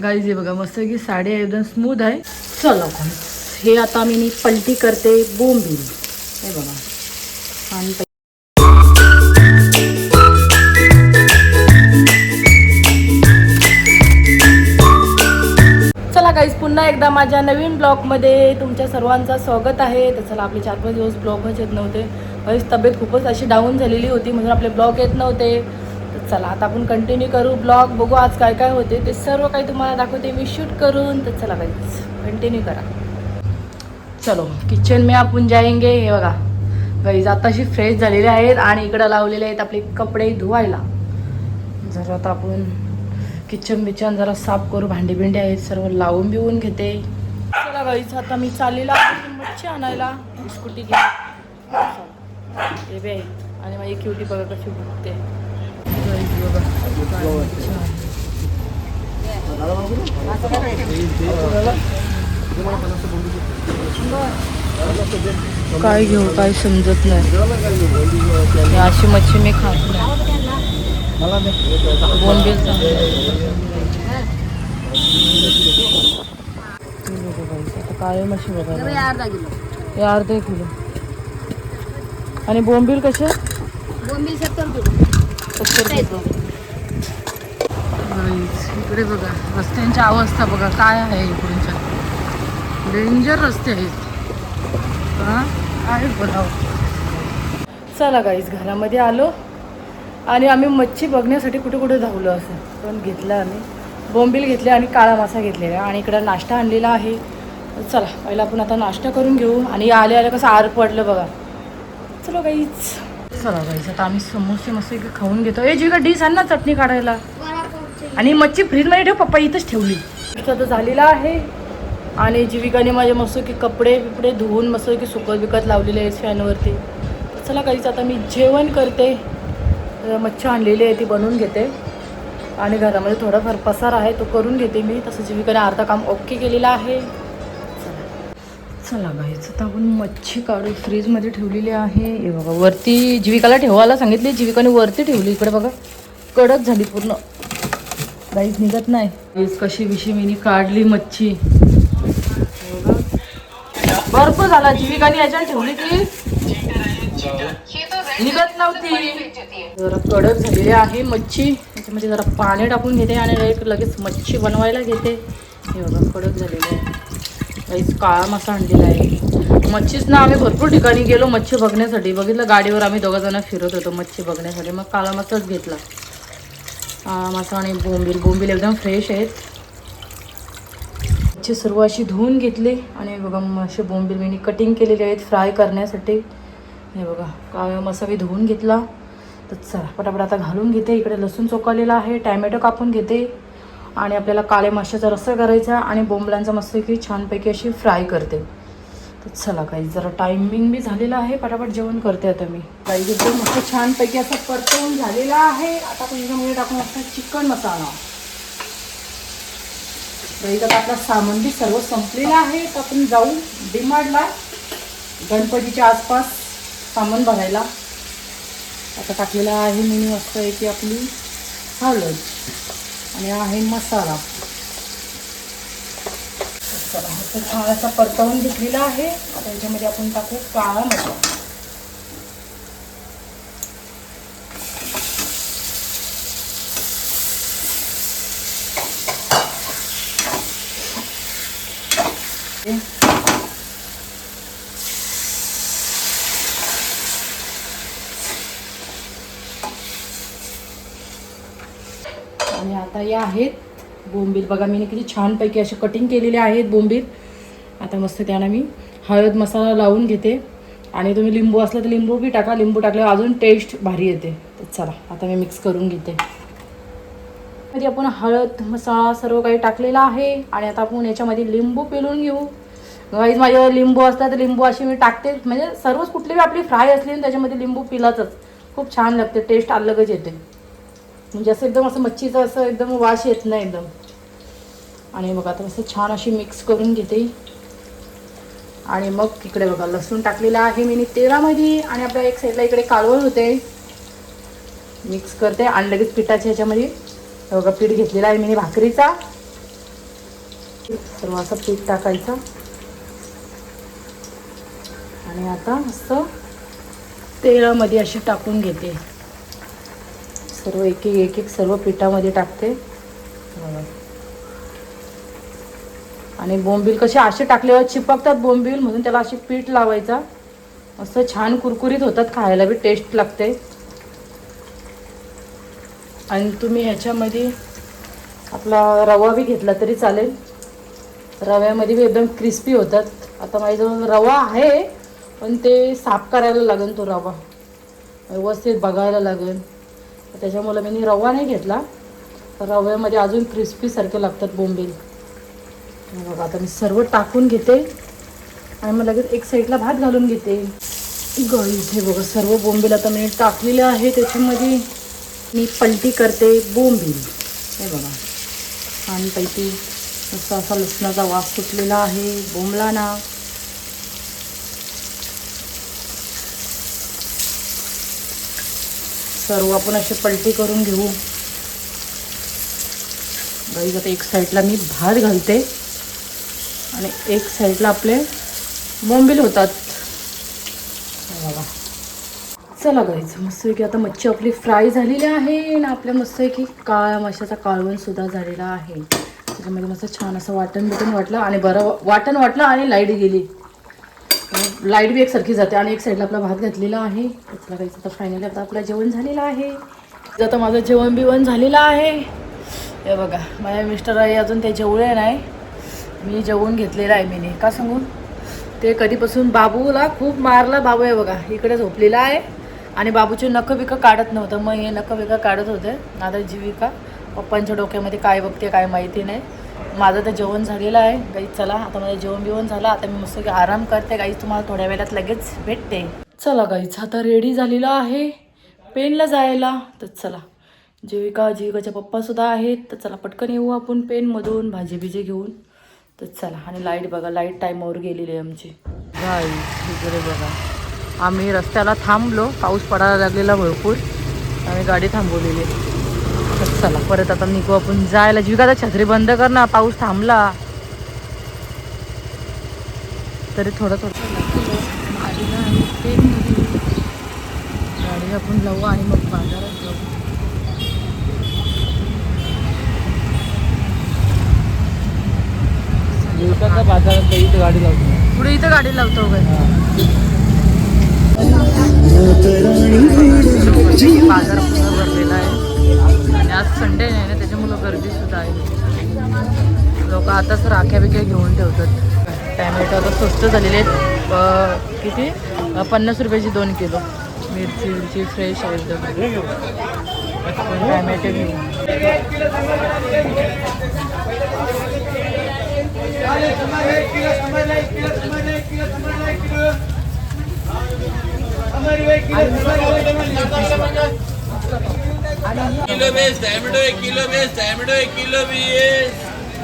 Guys हे बघा मस्त की साडी एकदम स्मूथ आहे. चला हे आता मी पलटी करते बोंबील. हे बघा आणि चला गाईज पुन्हा एकदा माझ्या नवीन ब्लॉगमध्ये तुमच्या सर्वांचं स्वागत आहे. तर चला आपले 4-5 दिवस ब्लॉगच येत नव्हते. गाईज तब्येत खूपच अशी डाऊन झालेली होती म्हणून आपले ब्लॉग येत नव्हते. तर चला आता आपण कंटिन्यू करू ब्लॉग. बघू आज काय काय होते ते सर्व काही तुम्हाला दाखवते मी शूट करून. तर चला गाईज कंटिन्यू करा. चलो किचन में आपण जाएंगे. हे बघा गाईज आताशी फ्रेश झालेले आहेत आणि इकडं लावलेले आहेत आपले कपडे धुवायला. जरा आता आपण किचन बिचन जरा साफ करू. भांडी बिंडी आहेत सर्व लावून बिवून घेते. चला गाईज आता मी चाललेला आहे मच्छी आणायला. स्कूटी घे बी आहे आणि माझी क्युटी बघा कशी भुकते. काय घेऊ काय समजत नाही. अशी मच्छी मी खात नाही. बोंबील आता काय मच्छी बघा हे अर्धा किलो. आणि बोंबील कसे? बोंबील 70 रुपये. इकडे बघा रस्त्यांची अवस्था बघा काय आहे. इकडूनच्या डेंजर रस्ते आहेत. आहे बोलावं. चला गाईज घरामध्ये आलो आणि आम्ही मच्छी बघण्यासाठी कुठे कुठे धावलो असं. पण घेतलं आम्ही बोंबील घेतले आणि काळा मासा घेतलेला आणि इकडं नाश्ता आणलेला आहे. चला पहिला आपण आता नाश्ता करून घेऊ. आणि आले आले कसं आर पडलं बघा. चलो गाईज. चला गाईज आता आम्ही समोसे मस्त खाऊन घेतो. ए जी का डिश आण ना चटणी काढायला. आणि मच्छी फ्रीजमध्ये ठेव. पप्पा इथंच ठेवली. तर झालेला आहे आणि जीविकाने माझे मस्त की कपडे बिपडे धुवून मस्त की सुकत बिकत लावलेले आहेत फॅनवरती. चला काहीच आता मी जेवण करते. मच्छी आणलेली आहे ती बनवून घेते आणि घरामध्ये थोडाफार पसार आहे तो करून घेते मी. तसं जीविकाने अर्धा काम ओके केलेलं आहे. चला गाईच आता आपण मच्छी काढू. फ्रीजमध्ये ठेवलेली आहे. हे बघा वरती जीविकाला ठेवायला सांगितली. जीविकाने वरती ठेवली. इकडे बघा कडक झाली पूर्ण. गाईच निघत नाही. कशी विशी मी काढली मच्छी. भरपूर झाला. जीविकाने याच्यावर ठेवली की निघत नव्हती. जरा कडक झालेली आहे मच्छी. त्याच्यामध्ये जरा पाणी टाकून घेते आणि लगेच मच्छी बनवायला घेते. हे बघा कडक झालेली आहे. काहीच काळा मासा आणलेला आहे. मच्छीच ना आम्ही भरपूर ठिकाणी गेलो मच्छी बघण्यासाठी. बघितलं गाडीवर आम्ही दोघंजण फिरत होतो मच्छी बघण्यासाठी. मग काळा मासाच घेतला. काळा मासा आणि बोंबील एकदम फ्रेश आहेत. मच्छी सर्व अशी धुवून घेतली आणि बघा असे बोंबील मी कटिंग केलेले आहेत फ्राय करण्यासाठी. हे बघा काळा मसा मी धुवून घेतला. तर चला पटापट आता घालून घेते. इकडे लसूण चोकालेला आहे. टॅमॅटो कापून घेते आणि आपल्याला काळे माशाचा रस्सा करायचा आणि बोंबलांचा मस्त की छानपैकी अशी फ्राय करते. तर चला काही जरा टायमिंग बी झालेला आहे. पटापट जेवण करते आता मी. काही एकदम मस्त छानपैकी असं परतवून झालेला आहे. आता आपण याच्यामध्ये टाकून असं चिकन मसाला. आता आपला सामान बी सर्व संपलेला आहे. तर आपण जाऊ डीमार्टला गणपतीच्या आसपास सामान भरायला. आता टाकलेला आहे मी मस्त आहे की आपली हळद आणि आहे मसाला. चला मस्त छान असा परतवून घेतलेला आहे. आता याच्यामध्ये आपण टाकू काळा मसाला. आणि आता या आहेत बोंबील. बघा मी किती छानपैकी असे कटिंग केलेले आहेत बोंबील. आता मस्त त्यांना मी हळद मसाला लावून घेते आणि तुम्ही लिंबू असलं तर लिंबू बी टाका. लिंबू टाकल्यावर अजून टेस्ट भारी येते. तर चला आता मी मिक्स करून घेते. मध्ये आपण हळद मसाला सर्व काही टाकलेला आहे आणि आता आपण याच्यामध्ये लिंबू पिळून घेऊ. गाईज माझ्यावर लिंबू असतात तर लिंबू अशी मी टाकते. म्हणजे सर्वच कुठली बी आपली फ्राय असली ना त्याच्यामध्ये लिंबू पिलाचच. खूप छान लागते. टेस्ट अलगच येते. म्हणजे असं एकदम असं मच्छीचं असं एकदम वास येत नाही एकदम. आणि बघा आता असं छान अशी मिक्स करून घेते. आणि मग इकडे बघा लसूण टाकलेला आहे मी तेलामध्ये आणि आपल्या एक साईडला इकडे कालवण होते. मिक्स करते आणि लगेच पिठाच्या ह्याच्यामध्ये बघा पीठ घेतलेला आहे मी भाकरीचा सर्व असं पीठ टाकायचं आणि आता मस्त तेलामध्ये अशी टाकून घेते. सर्व एक एक सर्व पिठामध्ये टाकते. आणि बोंबील कसे असे टाकल्यावर चिपकतात बोंबील, म्हणून त्याला अशी पीठ लावायचा. मस्त छान कुरकुरीत होतात, खायला बी टेस्ट लागते. आणि तुम्ही ह्याच्यामध्ये आपला रवा बी घेतला तरी चालेल. रव्यामध्ये बी एकदम क्रिस्पी होतात. आता माझ्याजवळ रवा आहे, पण ते साफ करायला लागेल. तो रवा व्यवस्थित बघायला लागेल. त्याच्यामुळे मी रवा नाही घेतला. रव्यामध्ये अजून क्रिस्पीसारखे लागतात बोंबील. बघा आता मी सर्व टाकून घेते आणि मग लगेच एक साईडला भात घालून घेते. इथे बघा सर्व बोंबील आता मी टाकलेले आहे. त्याच्यामध्ये मी पलटी करते बोंबील. हे बघा छानपैकी मस्त असा लसणाचा वास सुटलेला आहे बोंबलाना. सर्व आपण असे पलटी करून घेऊ. गाईज आता एक साईडला मी भात घालते आणि एक साईडला आपले बोंबील होतात. बघा चला गाईज मस्त की आता मच्छी आपली फ्राय झालेली आहे आणि आपल्या मस्त की काळ्या माशाचा कालवण सुद्धा झालेला आहे. त्याच्यामध्ये मस्त छान असं वाटण वाटलं आणि बरं वाटण वाटलं आणि लाईट गेली. लाईट बी एकसारखी जाते. आणि एक साईडला आपला भात घातलेला आहे. त्याला काही आता फायनली आता आपलं जेवण झालेलं आहे. आता माझं जेवण बिवण झालेलं आहे. हे बघा माझ्या मिस्टर आहे अजून ते जेवले नाही. मी जेवून घेतलेलं आहे. मी का सांगू ते कधीपासून बाबूला खूप मारला. बाबू आहे बघा इकडे झोपलेला आहे आणि बाबूचे नखं बिकं काढत नव्हतं. मग हे नखं बिकं काढत होते. आता जीविका पप्पांच्या डोक्यामध्ये काय बघते काय माहिती नाही. माझं तर जेवण झालेलं आहे गाईज. चला आता माझं जेवण बिवण झालं. आता मी मस्त आराम करते गाईज. तुम्हाला थोड्या वेळात लगेच भेटते. चला गाईज आता रेडी झालेलं आहे पेनला जायला. तर चला जीविकाच्या पप्पासुद्धा आहेत. तर चला पटकन येऊ आपण पेनमधून भाजी बिजी घेऊन. तर चला. आणि लाईट बघा लाईट टाईमवर गेलेली आहे आमची. गाईज इकडे बघा आम्ही रस्त्याला थांबलो. पाऊस पडायला लागलेला भरपूर. आम्ही गाडी थांबवलेली. तर चला परत आता निघू आपण जायला. जीविका छत्री बंद कर ना, पाऊस थांबला तरी थोडं गाडीला गाडी आपण लावू आणि मग बाजारात जाऊ. बाजारात इथं गाडी लावतो. पुढे इथं गाडी लावतो काय. बाजार पूर्ण भरलेला आहे आणि आज संडे नाही ना, त्याच्यामुळं गर्दी सुद्धा आहे. लोक आताच राख्या बिख्या घेऊन ठेवतात. टॅमॅटो आता स्वस्त झालेले आहेत. किती 50 रुपयाची 2 किलो. मिरची फ्रेश आहे एकदम. टॅमॅटो घेऊ.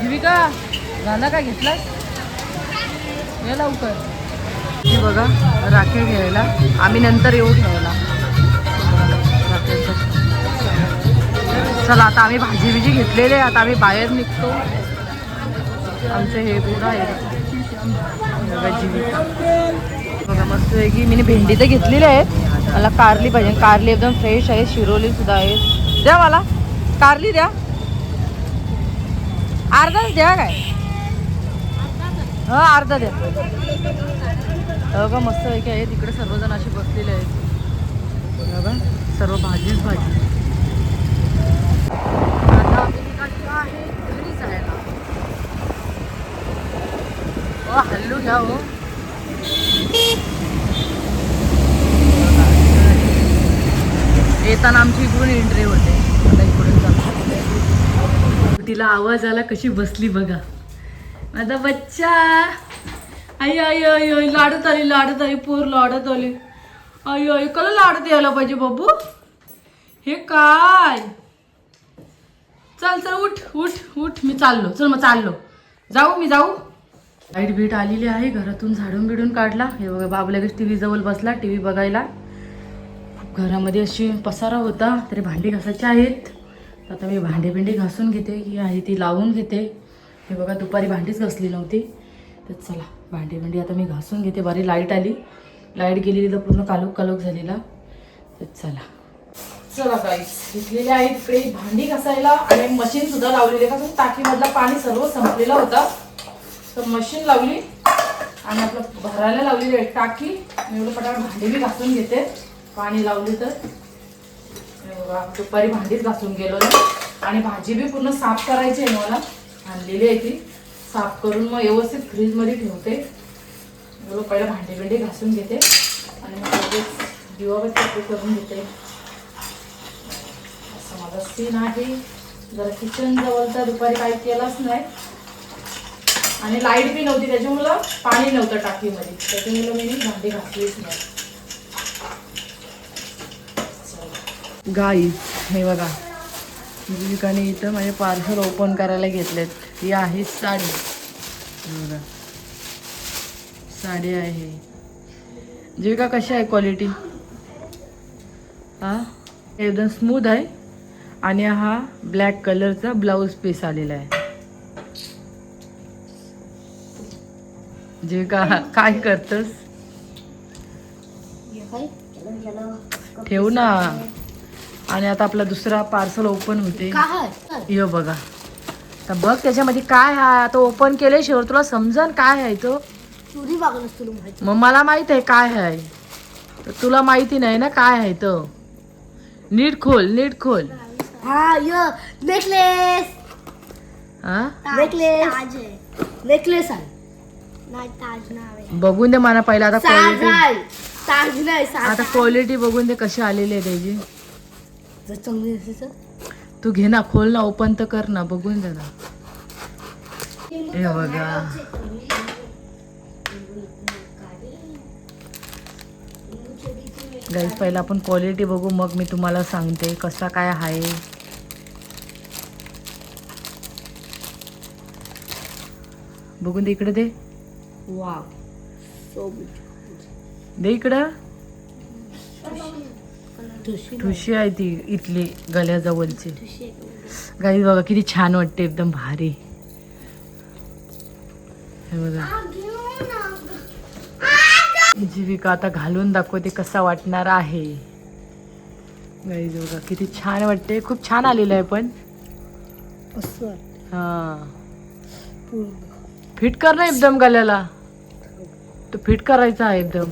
जीविका गाणं काय घेतलास हे लवकर. हे बघा राखे घ्यायला आम्ही नंतर येऊ घ्यायला. चला आता आम्ही भाजी बिजी घेतलेले. आता आम्ही बाहेर निघतो. आमचे हे पुढं आहे जीविका. बघा मस्त आहे की मी भेंडी तर घेतलेली आहेत. मला कारली पाहिजे. कारली एकदम फ्रेश आहे. शिरोली सुद्धा आहे. द्या मला कारली द्या. अर्धाच द्या काय. हां अर्धा द्या. बघा मस्त आहे की आहे. तिकडे सर्वजण असे बसलेले आहेत. बघा सर्व भाजीच भाजी. आता आम्ही निघालेलो आहे घरी जायला. हल्लू घ्या हो. येताना आमची इकडून एंट्री होते. आता इकडून जातो. तिला आवाज आला कशी बसली बघा. माझा बच्चा आई आई आई आई लाडत आली पोर लाडत आली. आई आई कला लाडत यायला पाहिजे बाबू. हे काय. चल चल उठ उठ उठ. मी चाललो. चल मग चाललो. मी जाऊ. लाईट बीट आलेली आहे. घरातून झाडून बिडून काढला. हे बघा बाबू लगेच टी व्ही जवळ बसला टी व्ही बघायला. घरामध्ये अशी पसारा होता तरी भांडी घासायची आहेत. आता मी भांडी बिंडी घासून घेते. ही आहे ती लावून घेते. हे बघा दुपारी भांडीच घासली नव्हती. तर चला भांडी आता मी घासून घेते. बरी लाईट आली, लाईट गेलेली तर पूर्ण कालोख झालेला. तर चला गाईस घेतलेले आहे इकडे भांडी घासायला आणि मशीन सुद्धा लावलेली आहे. का टाकीमधला पाणी सर्व संपलेला होता तर मशीन लावली आणि आपलं भरायला लावलेली आहे टाकी. मी एवढं पटापट भांडी बी घासून घेते पाणी लावली तर. दुपारी भांडीच घासून गेलो ना. आणि भाजी बी पूर्ण साफ करायची आहे मला, आणलेली आहे ती. साफ करून मग व्यवस्थित फ्रीजमध्ये ठेवते. एवढं पहिलं भांडी घासून घेते आणि मग दिवाबत्ती करून घेते. असं माझा सीन आहे. जरा किचन जवळ तर दुपारी काही केलंच नाही आणि लाईट बी नव्हती त्याच्यामुळं पाणी नव्हतं टाकीमध्ये, त्याच्यामुळं मी भांडी घासलीच नाही. गाईस हे बघा जीविकाने इथं माझे पार्सल ओपन करायला घेतलेत. ही आहे साडी. बघा साडी आहे. जीविका कशी आहे क्वालिटी? हा एकदम स्मूथ आहे आणि हा ब्लॅक कलरचा ब्लाऊज पीस आलेला आहे. जीविका काय करतस? ठेव ना. आणि आता आपला दुसरा पार्सल ओपन होते. यो बघा तर बघ त्याच्यामध्ये काय आहे. आता ओपन केल्याशिवाय तुला समजन काय आहे तो. मग मला माहित आहे काय आहे, तर तुला माहिती नाही ना काय आहे तो. नीट खोल. नेकलेस. हा नेकलेस आहे. नाही ताज नाव आहे. बघून दे मला पहिला आता क्वालिटी. ताज नाही. आता क्वालिटी बघून दे कशी आलेली आहे त्याची. जर चांगली असेल तर तू घे ना, खोल ना, ओपन तर कर ना, बघून दे ना. हे बघा गाईस पहिला आपण क्वालिटी बघू मग मी तुम्हाला सांगते कसा काय आहे. बघून दे इकडे. दे वाव सो दे इकडं. ठुशी आहे ती इथली गळ्याजवळची. गाईस बघा किती छान वाटते, एकदम भारी. हे बघा जीविका आता घालून दाखवते कसा वाटणार आहे. गाईस बघा किती छान वाटते. खूप छान आलेलं आहे पण. हा फिट कर ना एकदम गळ्याला. तो फिट करायचा आहे एकदम.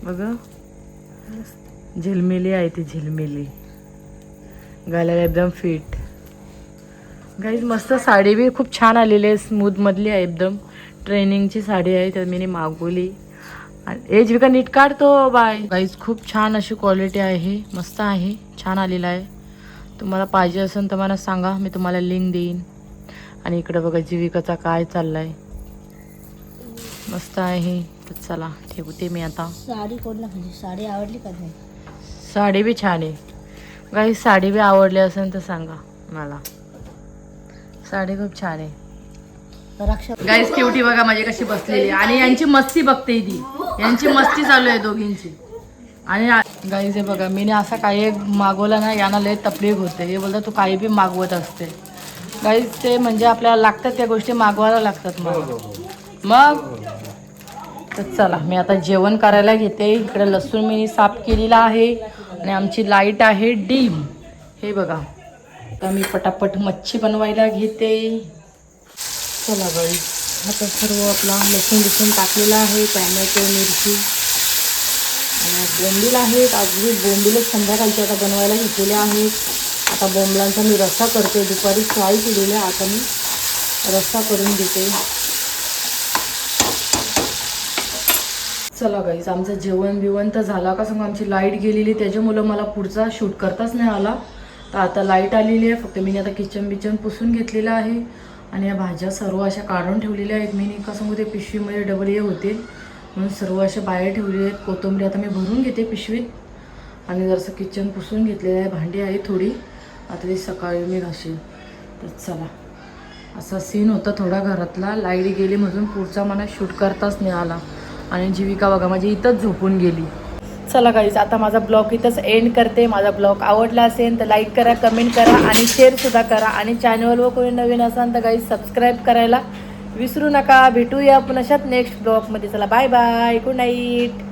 बघा झिलमिली आहे ती, झिलमिली गळ्याला एकदम फिट. गाईज मस्त साडी बी खूप छान आलेली आहे, स्मूथ मधली आहे एकदम. ट्रेनिंगची साडी आहे तर मी मागवली. ए जीविका नीट काढतो बाय. गाईज खूप छान अशी क्वालिटी आहे, मस्त आहे, छान आलेला आहे. तुम्हाला पाहिजे असेल तर मला सांगा, मी तुम्हाला लिंक देईन. आणि इकडे बघा जीविकाचा काय चाललाय, मस्त आहे. तर चला ठेवते मी आता. साडी कोणला म्हणजे साडी आवडली का नाही? साडी बी छान आहे. काही साडी बी आवडली असेल तर सांगा मला. साडी खूप छान आहे. गाईस क्युटी बघा माझी कशी बसलेली आणि यांची मस्ती बघते ती. यांची मस्ती चालू आहे दोघींची. आणि गाईस हे बघा मी असा काही मागवला ना यांना लय तकलीफ होते. हे बोलतात तू काही बी मागवत असते. गाईस ते म्हणजे आपल्याला लागतात त्या गोष्टी मागवायला लागतात मग. तर चला मी आता जेवण करायला घेते. इकडे लसूण मी साफ केलेला आहे आणि आमची लाईट आहे डीम. हे बघा आता मी पटापट मच्छी बनवायला घेते. चला गाईस आता सर्व आपला लसूण टाकलेला आहे, टॅमॅटो, मिरची आणि बोंबील आहेत. अगदी बोंबीलच संध्याकाळची आता बनवायला घेतलेले आहेत. आता बोंबलांचा मी रस्सा करते. दुपारी फ्राय केलेला, आता मी रस्सा करून घेते. चला गाईस आमचं जेवण बिवण तर झाला. का सांगू आमची लाईट गेलेली त्याच्यामुळं मला पुढचा शूट करताच नाही आला. तर आता लाईट आलेली आहे. फक्त मी आता किचन पुसून घेतलेलं आहे आणि या भाज्या सर्व अशा काढून ठेवलेल्या आहेत. मी का सांगू ते पिशवीमध्ये डबल हे होते म्हणून सर्व अशा बाहेर ठेवले आहेत. कोथिंबीर आता मी भरून घेते पिशवीत आणि जरासं किचन पुसून घेतलेलं आहे. भांडी आहे थोडी, आता ती सकाळी मी घासेन. तर चला असा सीन होता थोडा घरातला. लाईट गेली म्हणून पुढचा मला शूट करताच नाही आला. आणि जीविका बघा माझी इथंच झोपून गेली. चला गाईज आता माझा ब्लॉग इथंच एंड करते. माझा ब्लॉग आवडला असेल तर लाईक करा, कमेंट करा आणि शेअरसुद्धा करा. आणि चॅनलवर कोणी नवीन असाल तर गाईज सबस्क्राईब करायला विसरू नका. भेटूया पुन्हा नेक्स्ट ब्लॉगमध्ये. चला बाय बाय, गुड नाईट.